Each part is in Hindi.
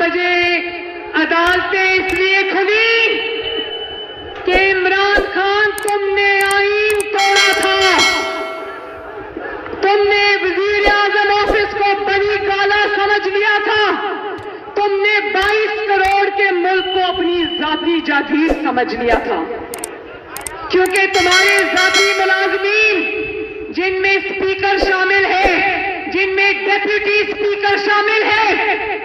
बजे अदालतें इसलिए खुली कि इमरान खान तुमने आईन तोड़ा था, तुमने वजीर आजम ऑफिस को बड़ी गाला समझ लिया था, तुमने 22 करोड़ के मुल्क को अपनी जाती जागीर समझ लिया था, क्योंकि तुम्हारे जाती मुलाजमीन जिनमें स्पीकर शामिल है, जिनमें डेप्यूटी स्पीकर शामिल है,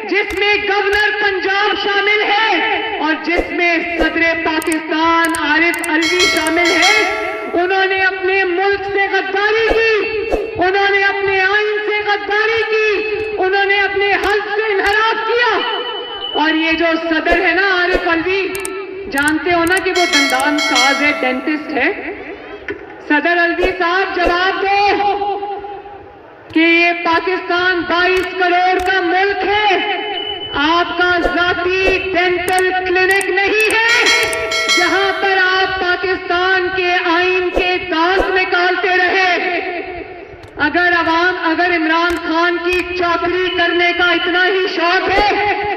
जिसमें गवर्नर पंजाब शामिल है और जिसमें सदर पाकिस्तान आरिफ अलवी शामिल है, उन्होंने अपने मुल्क से गद्दारी की, उन्होंने अपने आइन से गद्दारी की, उन्होंने अपने हक से इनहराफ किया। और ये जो सदर है ना आरिफ अलवी, जानते हो ना कि वो दंदान साज है, डेंटिस्ट है। सदर अलवी साहब जवाब दो कि ये पाकिस्तान 22 करोड़ का मुल्क है, आपका जाती डेंटल क्लिनिक नहीं है जहां पर आप पाकिस्तान के आइन के दांत निकालते रहे। अगर इमरान खान की चौकड़ी करने का इतना ही शौक है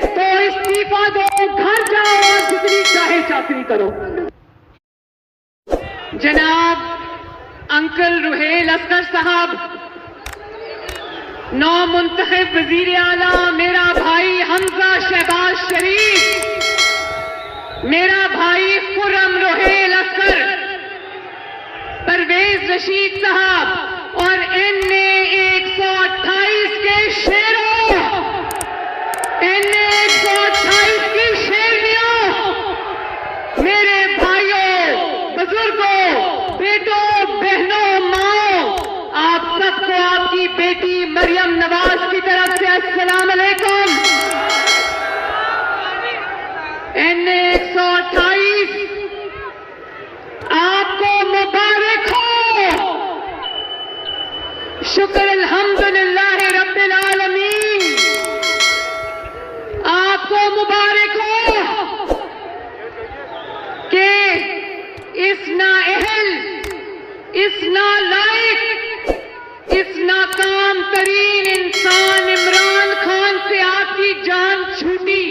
तो इस्तीफा दो, घर जाओ और जितनी चाहे चौकड़ी करो। जनाब अंकल रुहेल असगर साहब, नौ मुंतखब वजीर आला मेरा भाई हमजा शहबाज शरीफ, मेरा भाई खुर्रम रुहेल असगर, परवेज रशीद साहब और NA 128 के शेरों, NA 128 की शेरनियों, मेरे भाइयों, बुजुर्गों, बेटों, बहनों, माओ, आप सबको आपकी बेटी मरियम नवाज की तरफ से अस्सलाम अलैकुम। NA 128 आपको मुबारक हो। शुक्र अल्हम्दुलिल्लाह रब्बिल आलमीन, आपको मुबारक हो कि इस नाअहल, इस नालायक, इस नाकाम तरीन इंसान इमरान खान से आपकी जान छूटी।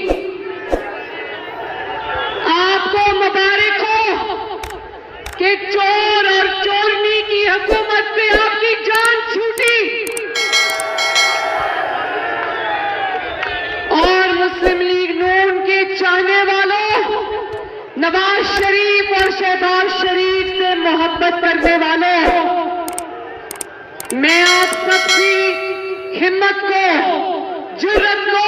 आपको मुबारक हो कि चोर और चोरनी की हुकूमत से आपकी जान छूटी। और मुस्लिम लीग नून के चाहने वालों, नवाज शरीफ और शहबाज शरीफ से मोहब्बत करने वालों, मैं आप सबकी हिम्मत को, जुर्रत को,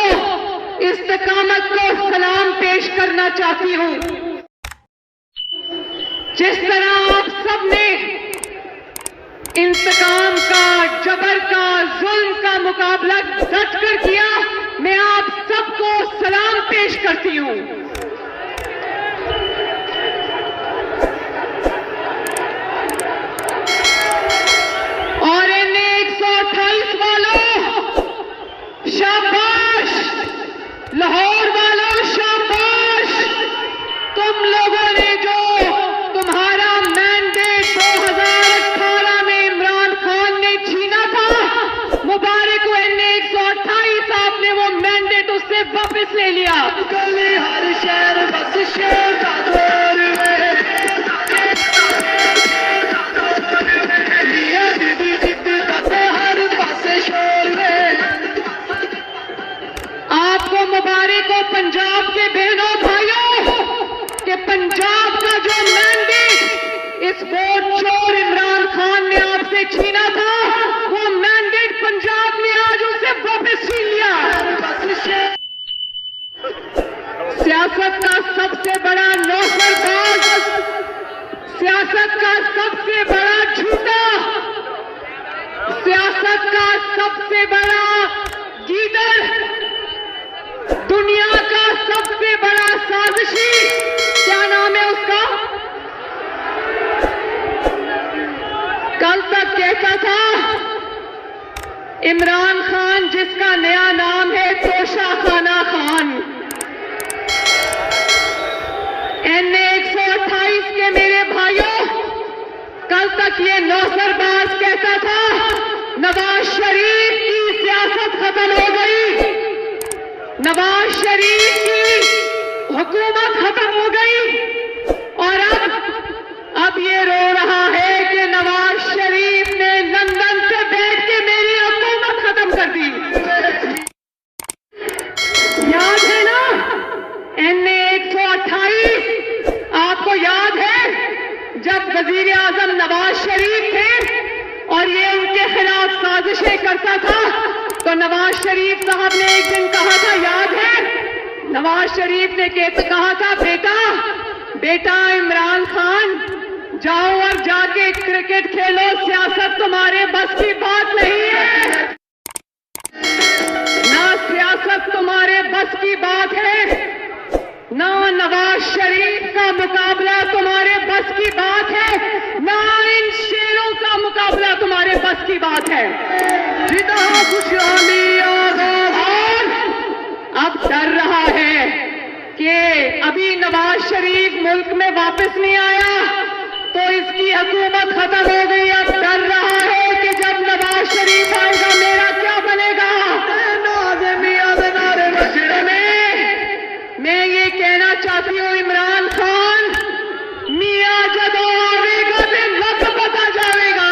इस्तिकामत को सलाम पेश करना चाहती हूं। जिस तरह आप सबने इंतकाम का, जबर का, जुल्म का मुकाबला डट कर किया, मैं आप सबको सलाम पेश करती हूं। और NA 128 वालों शाबाश, लाहौर वालों शाबाश, तुम लोगों ने जो तुम्हारा मैंडेट 2018 में इमरान खान ने छीना था, मुबारक हो NA 128, आपने वो मैंडेट उससे वापस ले लिया। गली हर शहर बस शेर का दौर में, आपको मुबारक हो पंजाब के बहनों भाइयों कि पंजाब का जो मैंडेट इस वोट चोर इमरान खान ने आपसे छीना था, वो मैंडेट पंजाब ने आज उसे वापस छीन लिया। सियासत का सबसे बड़ा नौकरबाज, सियासत का सबसे बड़ा झूठा, सियासत का सबसे बड़ा गीदड़, दुनिया का सबसे बड़ा साजिशी, क्या नाम है उसका? कल तक कहता था इमरान खान, जिसका नया नाम है तोशा खाना खान। NA 128 के मेरे भाइयों, कल तक ये नौसरबाज कहता था नवाज शरीफ की सियासत खत्म हो गई, नवाज शरीफ की हुकूमत खत्म हो गई और अब ये रो रहा है कि नवाज शरीफ ने लंदन से बैठ के मेरी हुकूमत खत्म कर दी। याद है ना NA 128? आपको याद है जब वजीर आजम नवाज शरीफ थे और ये उनके खिलाफ साजिशें करता था, तो नवाज शरीफ साहब ने एक दिन कहा था, याद है? नवाज शरीफ ने कहा था, बेटा इमरान खान जाओ और जाके क्रिकेट खेलो, सियासत तुम्हारे बस की बात नहीं है, ना सियासत तुम्हारे बस की बात है, ना नवाज शरीफ का मुकाबला तुम्हारे बस की बात है, ना इन शेरों का मुकाबला तुम्हारे बस की बात है। जितना खुशहाली और अब डर रहा है कि अभी नवाज शरीफ मुल्क में वापस नहीं आया तो इसकी हुकूमत खत्म हो गई। अब डर रहा है कि जब नवाज शरीफ आएगा मेरा क्या बनेगा। मैं ये कहना चाहती हूँ इमरान खान, मियाँ जब आवेगा तो लक पता जाएगा।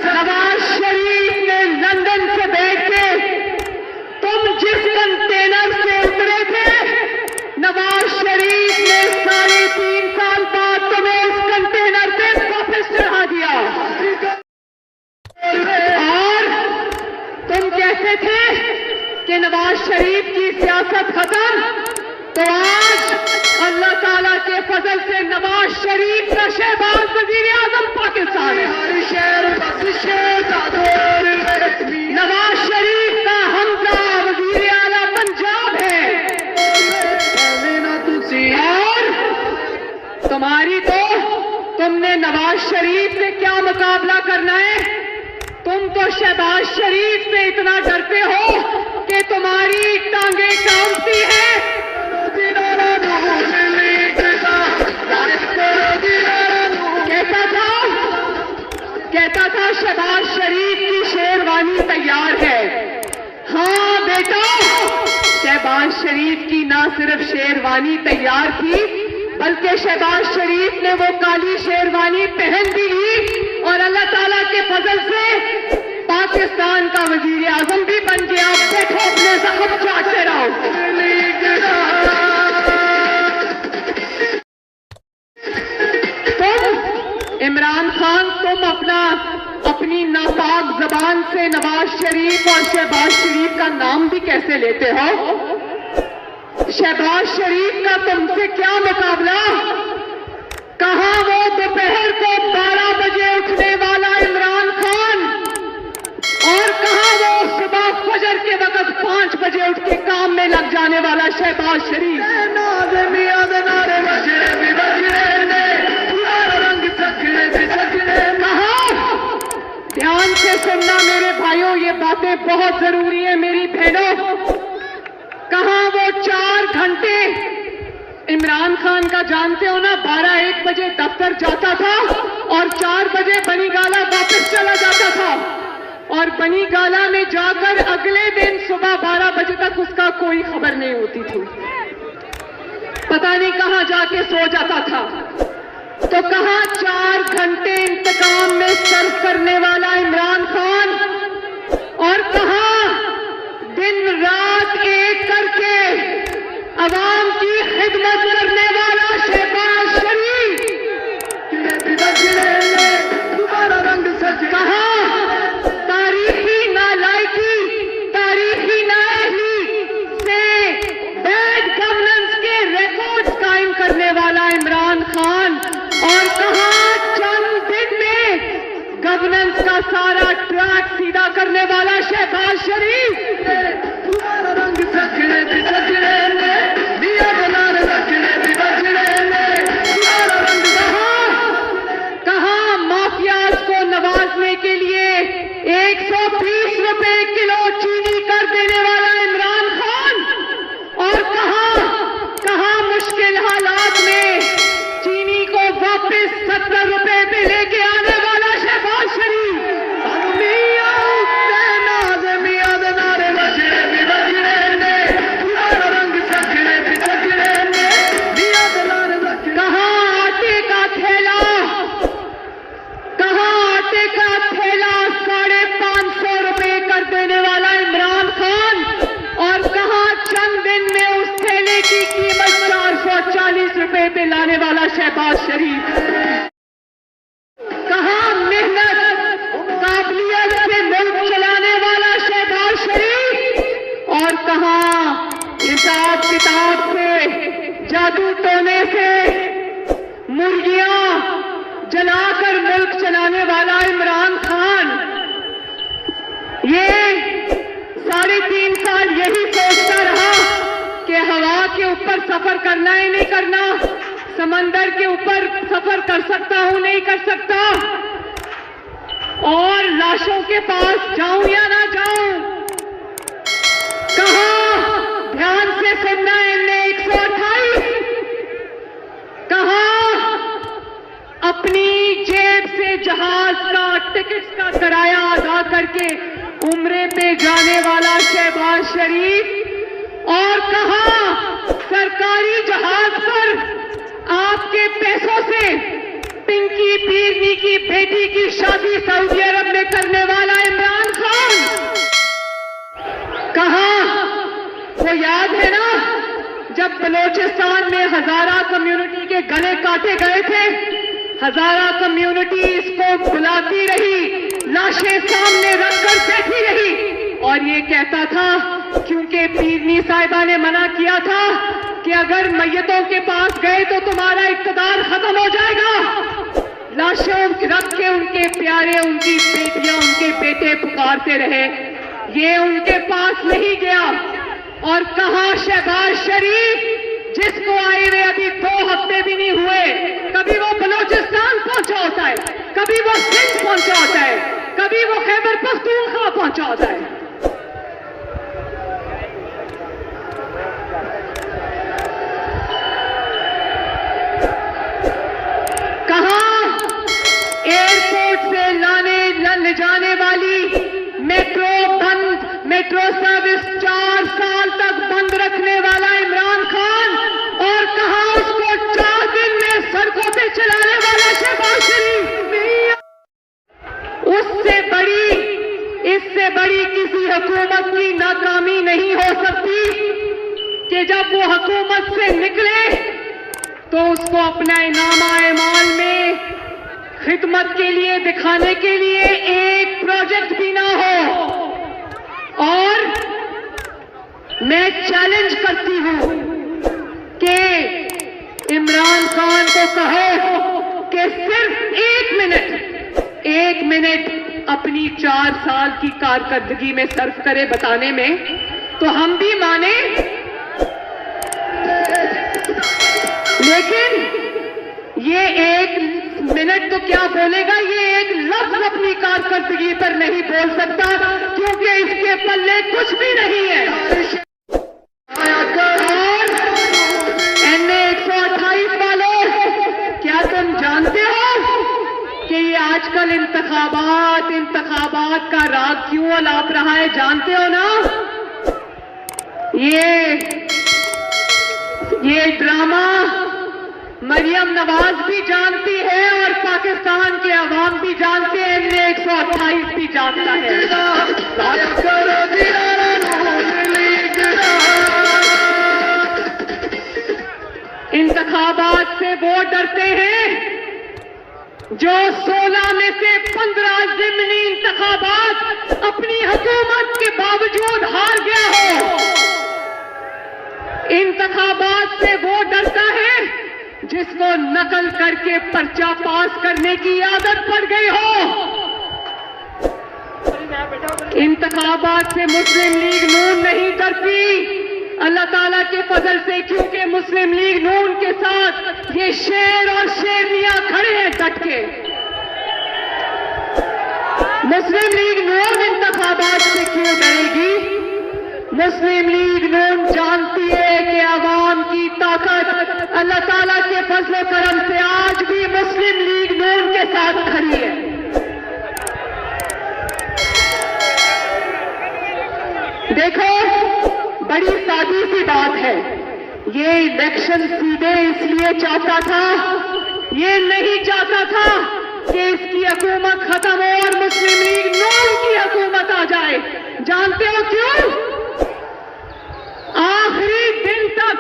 नवाज शरीफ ने लंदन से बैठ के तुम जिस कंटेनर से उतरे थे, नवाज शरीफ ने 3.5 साल बाद तुम्हें इस कंटेनर पे वापस चढ़ा दिया। और तुम कहते थे कि नवाज शरीफ की सियासत खत्म, तो आज अल्लाह ताला के फजल से नवाज शरीफ का शहबाज वजीर आजम पाकिस्तान है। नवाज शरीफ का हमजा वजीर आला पंजाब है। और तुमने नवाज शरीफ से क्या मुकाबला करना है? तुम तो शहबाज शरीफ से इतना डरते हो कि तुम्हारी टांगे कांपती है। कहता था शहबाज शरीफ की शेरवानी तैयार है। हाँ बेटा, शहबाज शरीफ की ना सिर्फ शेरवानी तैयार थी बल्कि शहबाज शरीफ ने वो काली शेरवानी पहन भी ली और अल्लाह ताला के फजल से पाकिस्तान का वजीर आजम भी बन गया। बैठो अपने जख्म चाटते रहो। इमरान खान, तुम अपनी नापाक जबान से नवाज शरीफ और शहबाज शरीफ का नाम भी कैसे लेते हो? शहबाज शरीफ का तुमसे क्या मुकाबला? कहां वो दोपहर को 12 बजे उठने वाला इमरान खान और कहां वो सुबह फजर के वक्त 5 बजे उठ के काम में लग जाने वाला शहबाज शरीफ? ध्यान से सुनना मेरे भाइयों, ये बातें बहुत जरूरी है मेरी बहनों। कहां वो 4 घंटे इमरान खान का जानते हो ना, 12-1 बजे दफ्तर जाता था और 4 बजे बनी गाला वापस चला जाता था और बनी गाला में जाकर अगले दिन सुबह 12 बजे तक उसका कोई खबर नहीं होती थी। पता नहीं कहां जाके सो जाता था। तो कहां 4 घंटे इंतकाम में सर्व करने वाला इमरान खान और कहां दिन रात एक करके अवाम की खिदमत करने वाला शहबाज शरीफ? कहां तारीखी नालायकी, तारीखी नाअहली से बैड गवर्नेंस के रिकॉर्ड्स कायम करने वाला इमरान खान और कहां चंद दिन में गवर्नेंस का सारा ट्रैक सीधा करने वाला शहबाज शरीफ? कहां माफियाज को नवाजने के लिए 120 रुपए किलो चीनी कर देने वाला इमरान खान और कहां मुश्किल हालात में चीनी को वापस 70 रुपए पे लेके आने वाला शहबाज शरीफ? की कीमत 440 रुपए पे लाने वाला शहबाज शरीफ, कहां मेहनत काबिलियत से मुल्क चलाने वाला शहबाज शरीफ, और कहां हिसाब किताब से जादू टोने से मुर्गियां जलाकर मुल्क चलाने वाला इमरान खान। ये 3.5 साल यही सोचता रहा कि हवा के ऊपर सफर करना ही नहीं करना, समंदर के ऊपर सफर कर सकता हूं नहीं कर सकता, और लाशों के पास जाऊं या ना जाऊं। कहां, ध्यान से सुनना, इनने 128 कहां अपनी जेब से जहाज का टिकट्स का किराया अदा करके उम्रे पे जाने वाला शहबाज शरीफ, और कहां सरकारी जहाज पर आपके पैसों से पिंकी पीरनी की बेटी की शादी सऊदी अरब में करने वाला इमरान खान। कहां, वो याद है ना जब बलोचिस्तान में हजारा कम्युनिटी के गले काटे गए थे, हजारा कम्युनिटी इसको बुलाती रही, लाशें सामने रखकर बैठी रही, और ये कहता था, क्योंकि पीरनी साहिबा ने मना किया था कि अगर मैयतों के पास गए तो तुम्हारा इक़्तिदार खत्म हो जाएगा, लाशों रख के उनके प्यारे, उनकी बेटियां, उनके बेटे पुकारते रहे। ये उनके पास नहीं गया। और कहां शहबाज शरीफ, जिसको आए हुए अभी 2 हफ्ते भी नहीं हुए, कभी वो बलोचिस्तान पहुंचा होता है, कभी वो सिंध पहुंचा होता है, कभी वो खैबर पख्तूनख्वा पहुंचा होता है। कहां एयरपोर्ट से ले जाने वाली मेट्रो सर्विस 4 साल तक बंद रखने वाला इमरान खान, और कहां उसको 4 दिन में सड़कों पे चलाने वाला शहबाज शरीफ। इससे बड़ी किसी हुकूमत की नाकामी नहीं हो सकती कि जब वो हुकूमत से निकले तो उसको अपना इनामा-ए-माल में खिदमत के लिए दिखाने के लिए एक प्रोजेक्ट भी ना हो। और मैं चैलेंज करती हूं कि इमरान खान को कहो कि सिर्फ 1 मिनट अपनी 4 साल की कारकर्दगी में सर्फ करे बताने में, तो हम भी माने। लेकिन ये 1 मिनट तो क्या बोलेगा, ये एक लफ्ज अपनी कारकर्दगी पर नहीं बोल सकता, क्योंकि इसके पल्ले कुछ भी नहीं है। और NA 128 वालों, क्या तुम जानते हो कि ये आजकल इंतखाबात का राग क्यों अलाप रहा है? जानते हो ना, ये ड्रामा मरियम नवाज भी जानती है और पाकिस्तान के अवाम भी जानते हैं, NA 128 भी जानता है। इंतखाबात से वो डरते हैं जो 16 में से 15 ज़िमनी इंतखाबात अपनी हुकूमत के बावजूद हार गया हो। इंतखाबात से वो डरता है जिसको नकल करके पर्चा पास करने की आदत पड़ गई हो। इंतखाबात से मुस्लिम लीग नून नहीं डरती, अल्लाह ताला के फजल से, क्योंकि मुस्लिम लीग नून के साथ ये शेर और शेरनियां खड़े हैं डट के। मुस्लिम लीग नून इंतखाबात से क्यों डरेगी? मुस्लिम लीग नून जानती है कि आवाम की ताकत अल्लाह ताला के फजल करम से आज भी मुस्लिम लीग नून के साथ खड़ी है। देखो, बड़ी सादी सी बात है, ये इलेक्शन सीधे इसलिए चाहता था, ये नहीं चाहता था कि इसकी हुकूमत खत्म हो और मुस्लिम लीग नून की हुकूमत आ जाए। जानते हो क्यों? आखिरी दिन तक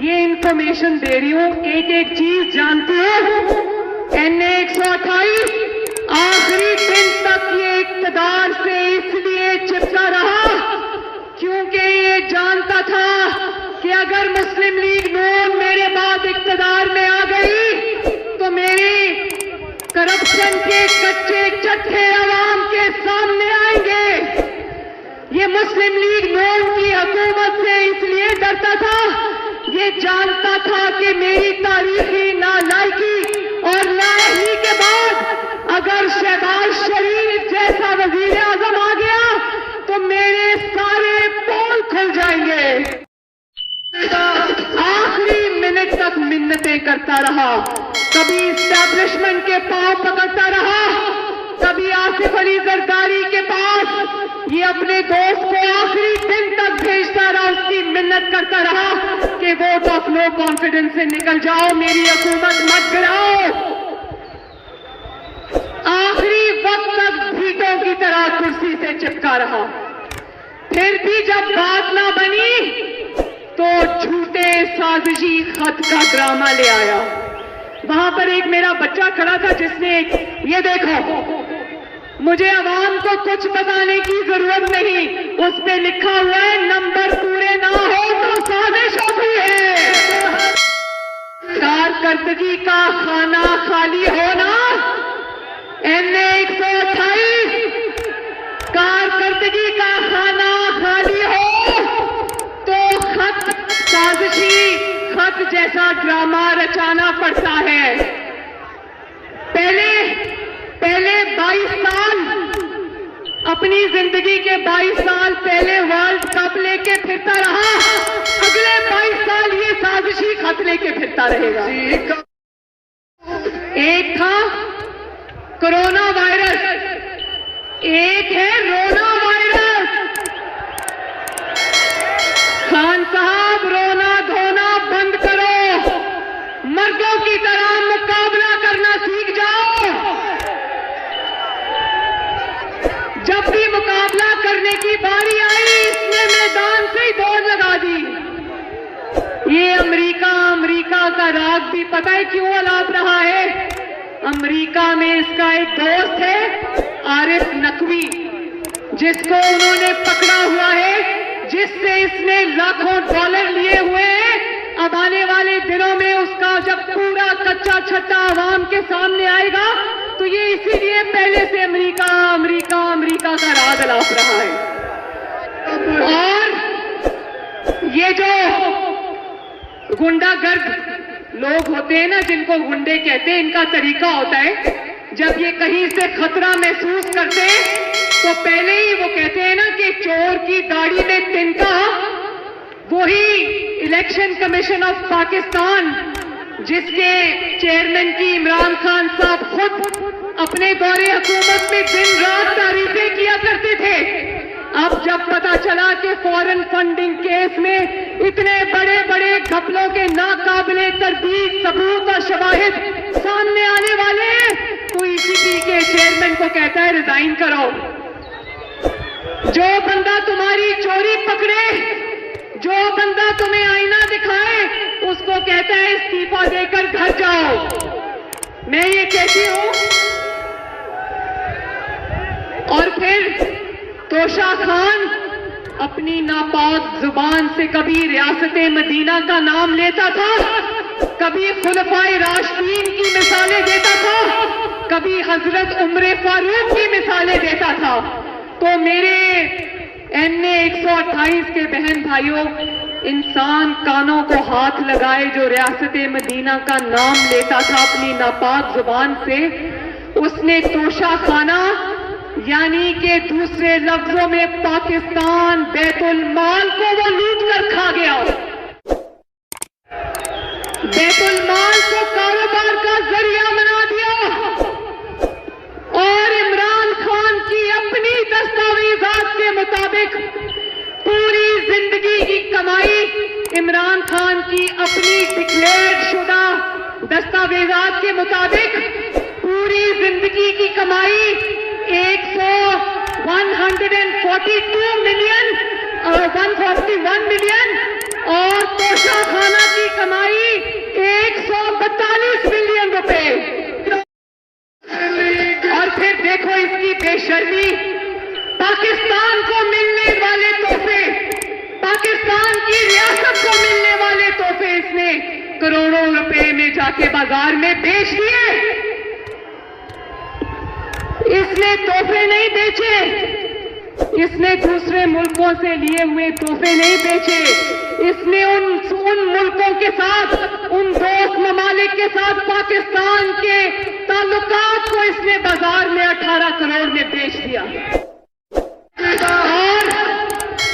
ये इंफॉर्मेशन दे रही हूं, एक एक चीज जानती हूं। NA 128 आखिरी दिन तक ये इक्तदार से इसलिए चिपका रहा क्योंकि ये जानता था कि अगर मुस्लिम लीग नून मेरे बाद इक्तदार में आ गई तो मेरी करप्शन के कच्चे चट्टे अवाम के सामने आएंगे। ये मुस्लिम लीग नून की हुकूमत से इसलिए डरता था, ये जानता था कि मेरी तारीखी नालायकी और नाअहली के बाद अगर शहबाज शरीफ जैसा वजीर आजम आ गया तो मेरे सारे पोल खुल जाएंगे। आखिरी मिनट तक मिन्नतें करता रहा, कभी इस्टेब्लिशमेंट के पांव पकड़ता रहा, कभी आसिफ अली जरदारी के पास ये अपने दोस्त को आखिरी दिन तक भेजता रहा, उसकी मिन्नत करता रहा कि वोट ऑफ नो कॉन्फिडेंस से निकल जाओ, मेरी हुकूमत मत गिराओ। आखिरी वक्त तक भीटों की तरह कुर्सी से चिपका रहा। फिर भी जब बात ना बनी तो झूठे साजिशी खत का ड्रामा ले आया। वहां पर एक मेरा बच्चा खड़ा था जिसने ये देखो, मुझे अवाम को कुछ बताने की जरूरत नहीं, उस पे लिखा हुआ है नंबर पूरे ना हो तो साजिश होती है। कारकर्दगी का खाना खाली होना, NA 128 कारकर्दगी का खाना खाली हो तो खत साजिशी खत जैसा ड्रामा रचाना पड़ता है। पहले 22 साल, अपनी जिंदगी के 22 साल पहले वर्ल्ड कप लेके फिरता रहा, अगले 22 साल ये साजिशी खत लेके फिरता रहेगा। एक था कोरोना वायरस, एक है रोना वायरस। खान साहब रोना धोना बंद करो, मर्दों की तरह मुकाबला करना सीख जाओ। जब भी मुकाबला करने की बारी आई इसने मैदान से ही दौड़ लगा दी। ये अमेरिका का राग भी पता है क्यों अलाप रहा है। अमेरिका में इसका एक दोस्त है आरिफ नकवी, जिसको उन्होंने पकड़ा हुआ है, जिससे इसने लाखों डॉलर लिए हुए हैं। अब आने वाले दिनों में उसका जब पूरा कच्चा छट्टा आवाम के सामने आएगा तो ये इसीलिए पहले से अमेरिका का राग अलाप रहा है। और ये जो गुंडागर्द लोग होते हैं ना, जिनको गुंडे कहते हैं, इनका तरीका होता है जब ये कहीं से खतरा महसूस करते हैं तो पहले ही वो कहते हैं ना कि चोर की दाढ़ी में तिनका। वही इलेक्शन कमीशन ऑफ पाकिस्तान, जिसके चेयरमैन की इमरान खान साहब खुद अपने दौरे हुकूमत में दिन रात तारीफें किया करते थे, अब जब पता चला कि फॉरेन फंडिंग केस में इतने बड़े बड़े घपलों के नाकाबिले तरदीद सबूत और शवाहिद सामने आने वाले हैं तो ECB के चेयरमैन को कहता है रिजाइन करो। जो बंदा तुम्हारी चोरी पकड़े, जो बंदा तुम्हें आईना दिखाए, उसको कहता है इस्तीफा देकर घर जाओ। मैं ये कहती हूं। और फिर तोशा खान अपनी नापाक जुबान से कभी रियासत मदीना का नाम लेता था, कभी खुलफाए राशिदीन की मिसालें देता था, कभी हजरत उम्र फारूक की मिसालें देता था। तो मेरे NA 128 के बहन भाइयों, इंसान कानों को हाथ लगाए जो रियासत मदीना का नाम लेता था अपनी नापाक जुबान से, उसने तोशा खाना यानी कि दूसरे लफ्जों में पाकिस्तान बैतुल माल को वो लूट कर खा गया। बैतुल माल को कारोबार का जरिया बना दिया और इमरान खान की अपनी दस्तावेजात के मुताबिक पूरी जिंदगी की कमाई, इमरान खान की अपनी डिक्लेयर शुदा दस्तावेजात के मुताबिक पूरी जिंदगी की कमाई 142 मिलियन और 141 मिलियन और तोशा खाना की करोड़ों रुपए में जाके बाजार में बेच दिए। इसने तोहफे नहीं बेचे, इसने दूसरे मुल्कों से लिए हुए तोहफे नहीं बेचे, इसने उन मुल्कों के साथ, उन दोस्त ममालिक के साथ पाकिस्तान के ताल्लुकात को इसने बाजार में 18 करोड़ में बेच दिया। और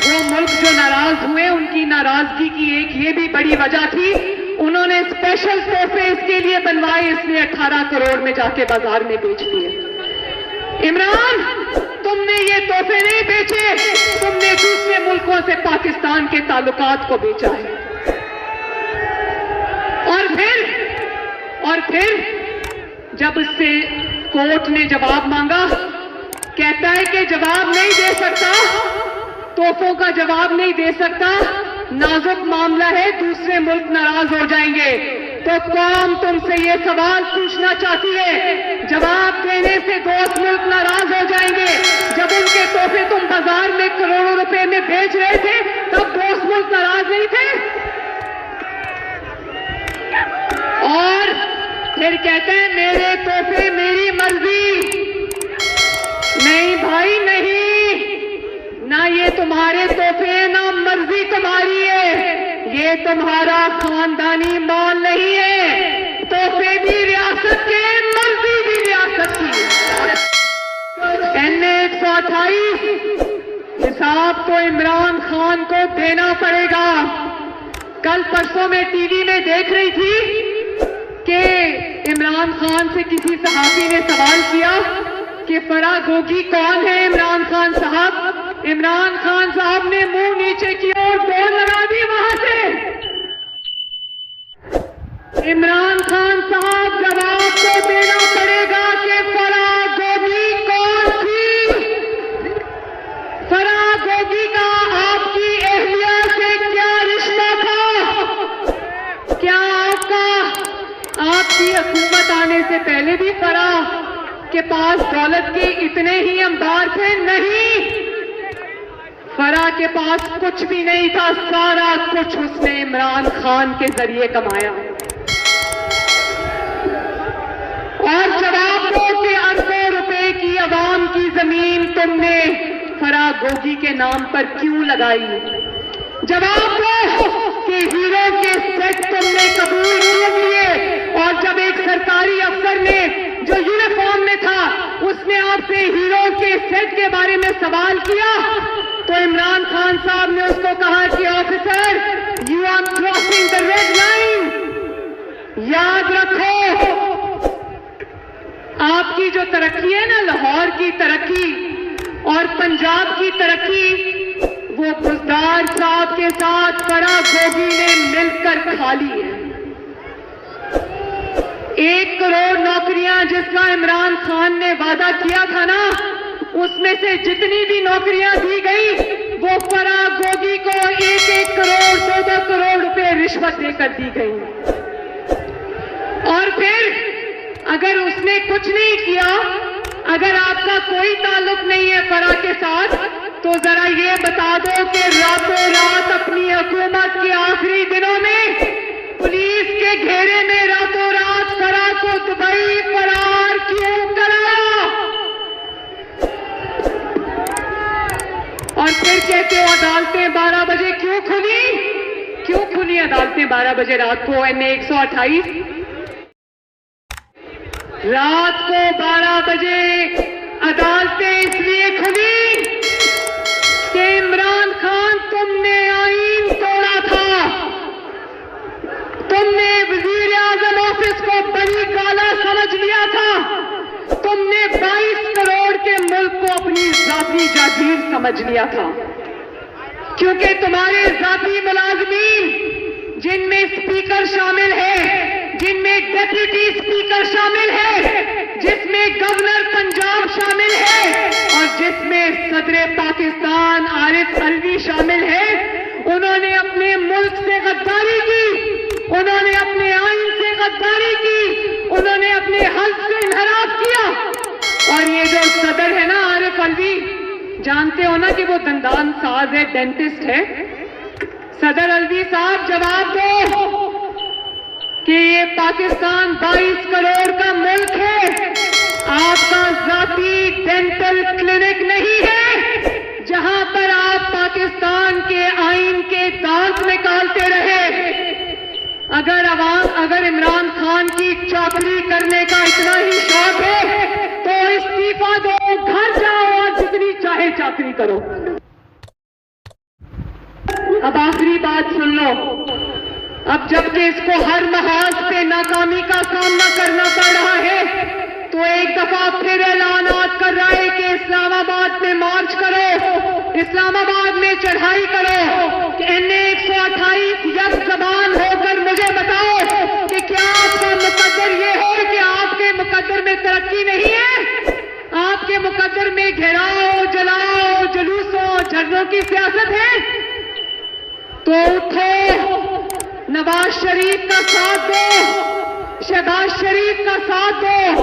वो मुल्क जो नाराज हुए, उनकी नाराजगी की एक ये भी बड़ी वजह थी, उन्होंने स्पेशल तोहफे इसके लिए बनवाए, इसने 18 करोड़ में जाके बाजार में बेच दिए। इमरान, तुमने ये तोहफे नहीं बेचे, तुमने दूसरे मुल्कों से पाकिस्तान के ताल्लुकात को बेचा है। और फिर जब उससे कोर्ट ने जवाब मांगा, कहता है कि जवाब नहीं दे सकता, तोहफों का जवाब नहीं दे सकता, नाजुक मामला है, दूसरे मुल्क नाराज हो जाएंगे। तो कौम तुमसे ये सवाल पूछना चाहती है, जवाब देने से दोस्त मुल्क नाराज हो जाएंगे। जब उनके तोहफे तुम बाजार में करोड़ों रुपए में बेच रहे थे, तब दोस्त मुल्क नाराज नहीं थे। और फिर कहते हैं मेरे तोहफे मेरी मर्जी। नहीं भाई नहीं, ना ये तुम्हारे तोहफे ना मर्जी तुम्हारी है, ये तुम्हारा खानदानी माल नहीं है। तोहफे भी रियासत के, मर्जी भी रियासत की। NA 128 हिसाब तो इमरान खान को देना पड़ेगा। कल परसों में टीवी में देख रही थी कि इमरान खान से किसी सहाफी ने सवाल किया कि फराह गोगी कौन है इमरान खान साहब। इमरान खान साहब ने मुंह नीचे किया और बोर्ड लगा दी वहां से। इमरान खान साहब जवाब तो देना पड़ेगा कि फराह गोगी कौन थी। फराह गोगी का आपकी अहलिया से क्या रिश्ता था? क्या आपकी हुकूमत आने से पहले भी फराह के पास दौलत के इतने ही अंबार थे? नहीं, फराह के पास कुछ भी नहीं था, सारा कुछ उसने इमरान खान के जरिए कमाया। और जवाब दो कि अरबों रुपए की अवाम की जमीन तुमने फराह गोगी के नाम पर क्यों लगाई? जवाब दो कि हीरो के सेट तुमने कबूल क्यों किए? और जब एक सरकारी अफसर ने जो यूनिफॉर्म में था उसने आपसे हीरो के सेट के बारे में सवाल किया, तो इमरान खान साहब ने उसको कहा कि officer, you are crossing the red line. याद रखो, आपकी जो तरक्की है ना, लाहौर की तरक्की और पंजाब की तरक्की, वो बुज़दार साहब के साथ फराह गोगी ने मिलकर खा ली है। 1 करोड़ नौकरियां जिसका इमरान खान ने वादा किया था ना, उसमें से जितनी भी नौकरियां दी गई वो फराह गोगी को 1-1 करोड़ 2-2 करोड़ रुपए रिश्वत देकर दी गई। और फिर अगर उसने कुछ नहीं किया, अगर आपका कोई ताल्लुक नहीं है फराह के साथ, तो जरा ये बता दो कि रातों रात अपनी हुकूमत के आखिरी दिनों में पुलिस के घेरे में रातों रात फराह को दुबई फरार क्यों कराया? और फिर कहते हो अदालतें 12 बजे क्यों खुली? क्यों खुली अदालतें 12 बजे रात को? NA 128 रात को 12 बजे अदालतें इसलिए खुली कि इमरान खान तुमने आईन तोड़ा था, तुमने वजीर आजम ऑफिस को बड़ी गाला समझ लिया था, तुमने 22 करोड़ के मुल्क को अपनी जाती जागीर समझ लिया था। क्योंकि तुम्हारे जाती मुलाजमीन, जिनमें स्पीकर शामिल है, जिनमें डेप्यूटी स्पीकर शामिल है, जिसमें गवर्नर पंजाब शामिल है और जिसमें सदर पाकिस्तान आरिफ अलवी शामिल है, उन्होंने अपने मुल्क से गद्दारी की, उन्होंने अपने आइन से गद्दारी की, उन्होंने अपने हल्क से इनहराफ किया। और ये जो सदर है ना आरिफ अलवी, जानते हो ना कि वो दंदान साज है, डेंटिस्ट है। सदर अलवी साहब जवाब दो, पाकिस्तान 22 करोड़ का मुल्क है, आपका जाती डेंटल क्लिनिक नहीं है जहां पर आप पाकिस्तान के आईन के दांत निकालते रहे। अगर इमरान खान की चाकरी करने का इतना ही शौक है तो इस्तीफा दो, घर जाओ और जितनी चाहे चाकरी करो। अब आखिरी बात सुन लो, अब जबकि इसको हर महाज पे नाकामी का सामना करना पड़ रहा है तो एक दफा फिर ऐलानात कर रहा है कि इस्लामाबाद में मार्च करो, इस्लामाबाद में चढ़ाई करो कि NA 128 यक जबान होकर मुझे बताओ कि क्या आपका मुकद्दर ये है कि आपके मुकद्दर में तरक्की नहीं है, आपके मुकद्दर में घेराव, जलाओ, जुलूसों, झगड़ों की सियासत है। तो उठो, नवाज शरीफ का साथ दो, शहबाज शरीफ का साथ दो,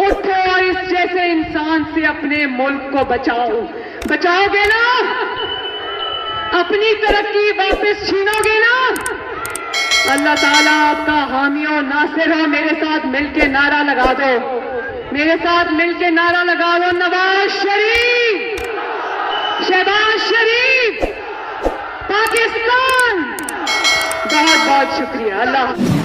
उठो और इस जैसे इंसान से अपने मुल्क को बचाओ। बचाओगे ना? अपनी तरक्की वापस छीनोगे ना? अल्लाह ताला आपका हामी और नासिर हो। मेरे साथ मिलके नारा लगा दो, मेरे साथ मिलके नारा लगा दो, नवाज शरीफ, शहबाज शरीफ, पाकिस्तान। बहुत बहुत शुक्रिया। अल्लाह